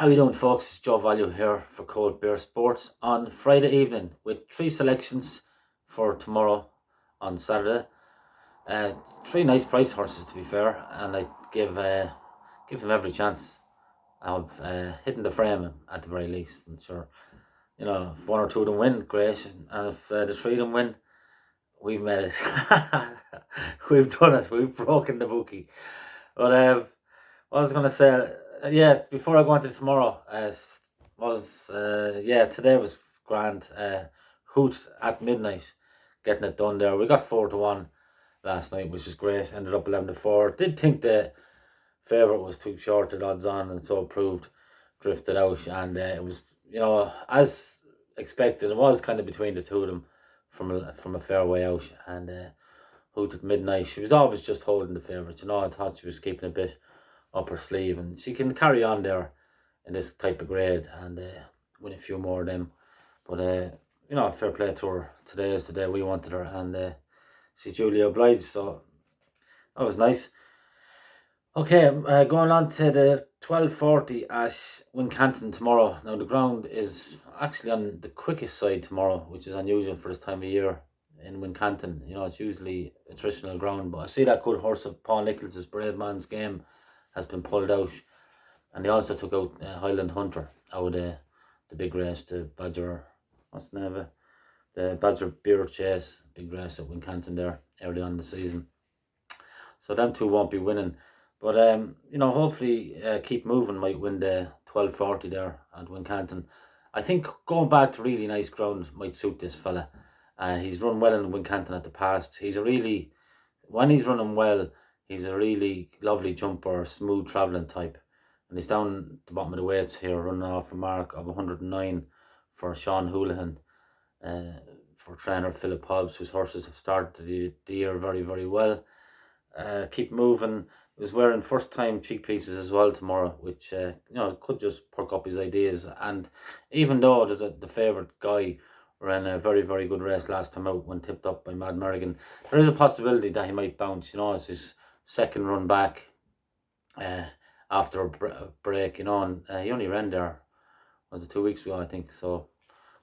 How you doing, folks? It's Joe Value here for Cold Beer Sports on Friday evening with three selections for tomorrow on Saturday. Uh, Three nice price horses, to be fair, and I give them every chance of hitting the frame at the very least. And sure, if one or two of them win, great, and if the three of them win, we've made it. We've done it. We've broken the bookie. But what I was gonna say, yeah, before I go into tomorrow, today was grand. Hoot at midnight, getting it done there. We got 4-1 last night, which is great. Ended up 11-4. Did think the favourite was too short at odds on, and so proved. Drifted out, and it was as expected. It was kind of between the two of them from a fair way out, and Hoot at midnight. She was always just holding the favourite. I thought she was keeping a bit up her sleeve, and she can carry on there in this type of grade and win a few more of them. But fair play to her. Today is the day we wanted her, and she duly obliged. So that was nice. Okay, going on to the 12:40 at Wincanton tomorrow. Now the ground is actually on the quickest side tomorrow, which is unusual for this time of year in Wincanton. It's usually attritional ground, but I see that good horse of Paul Nichols's Brave Man's Game has been pulled out, and they also took out Highland Hunter out of the big race, the Badger, what's the name of it? The Badger Beer Chase, big race at Wincanton there early on in the season. So them two won't be winning, but hopefully Keep Moving might win the 12:40 there at Wincanton. I think going back to really nice ground might suit this fella. He's run well in Wincanton at the past. When he's running well, he's a really lovely jumper, smooth travelling type. And he's down the bottom of the weights here, running off a mark of 109 for Sean Houlihan, for trainer Philip Hobbs, whose horses have started the year very, very well. Keep Moving is wearing first time cheek pieces as well tomorrow, which could just perk up his ideas. And even though there's the favourite Guy ran a very, very good race last time out when tipped up by Mad Merrigan, there is a possibility that he might bounce. It's his second run back after a break, and he only ran there, was it 2 weeks ago, I think. So,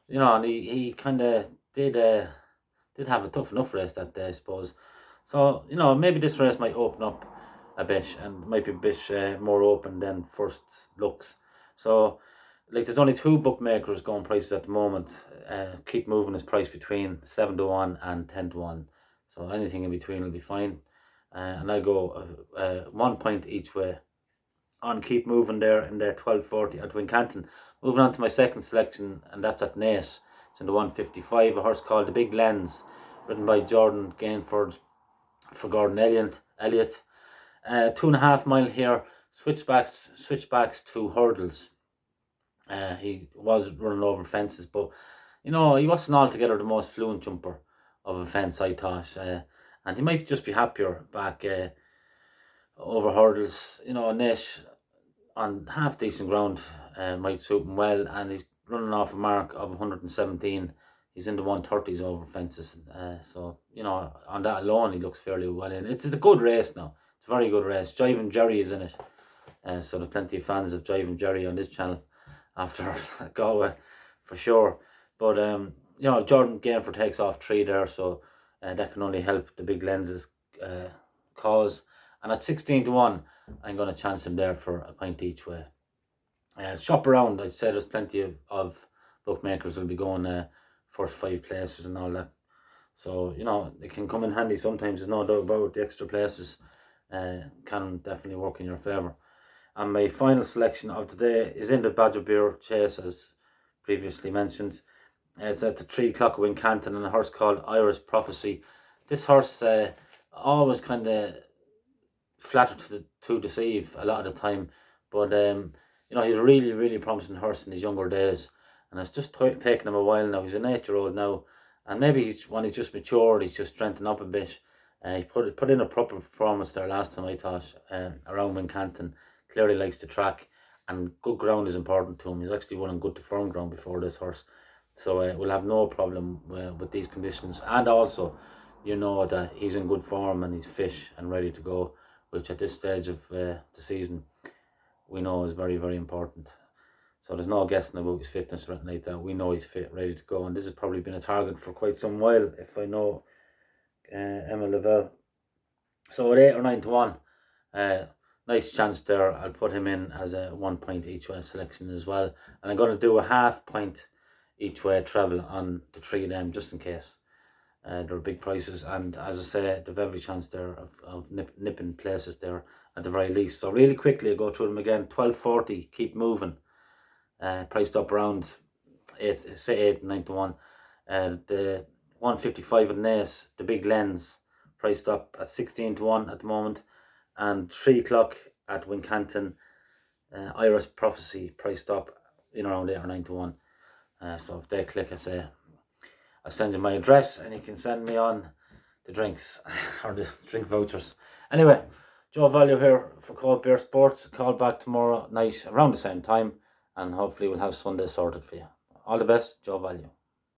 and he kind of did have a tough enough race that day, I suppose. So, maybe this race might open up a bit and might be a bit more open than first looks. So, there's only two bookmakers going prices at the moment. Keep Moving is priced between 7-1 and 10-1. So anything in between will be fine. And I'll go 1 point each way on Keep Moving there in the 12:40 at Wincanton. Moving on to my second selection, and that's at Naas. It's in the 155, a horse called the Big Lens, ridden by Jordan Gainford for Gordon Elliott. 2.5 mile here, switchbacks to hurdles. He was running over fences, but he wasn't altogether the most fluent jumper of a fence, I thought. And he might just be happier back over hurdles. Nash on half decent ground might suit him well, and he's running off a mark of 117. He's in the 130s over fences. So, on that alone, he looks fairly well in. It's a good race now. It's a very good race. Jiving Jerry is in it. So there's plenty of fans of Jiving Jerry on this channel after Galway, for sure. But, Jordan Gainford takes off 3 there, so that can only help the Big Lenses cause. And at 16-1, I'm going to chance him there for a pint each way. Shop around. I'd say there's plenty of bookmakers will be going first 5 places and all that. So, it can come in handy sometimes. There's no doubt about it. The extra places can definitely work in your favour. And my final selection of today is in the Badger Beer Chase, as previously mentioned. It's at the 3 o'clock at Wincanton, and a horse called Irish Prophecy. This horse always kind of flattered to deceive a lot of the time, but he's a really, really promising horse in his younger days, and it's just taken him a while now. He's an 8-year-old now, and maybe when he's just matured, he's just strengthened up a bit. He put in a proper performance there last time, I thought, around Wincanton. Clearly likes the track, and good ground is important to him. He's actually won on good to firm ground before, this horse, so we'll have no problem with these conditions. And also, that he's in good form and he's fit and ready to go, which at this stage of the season we know is very, very important. So there's no guessing about his fitness or anything like that. We know he's fit, ready to go. And this has probably been a target for quite some while, if I know Emma Lavelle. So at 8 or 9 to 1, nice chance there. I'll put him in as a 1 point each way selection as well. And I'm going to do a half point each way treble on the 3 of them, just in case. They're big prices, and as I say, they've every chance there of nipping places there at the very least. So really quickly, I go through them again. 12.40, keep moving. Priced up around 8, 9 to 1. The 155 in Naas, the big lens, priced up at 16 to 1 at the moment. And 3 o'clock at Wincanton, Iris Prophecy, priced up in around 8 or 9 to 1. So if they click, I'll send you my address and you can send me on the drinks or the drink vouchers. Anyway, Joe Value here for Cold Beer Sports. Call back tomorrow night around the same time, and hopefully we'll have Sunday sorted for you. All the best, Joe Value.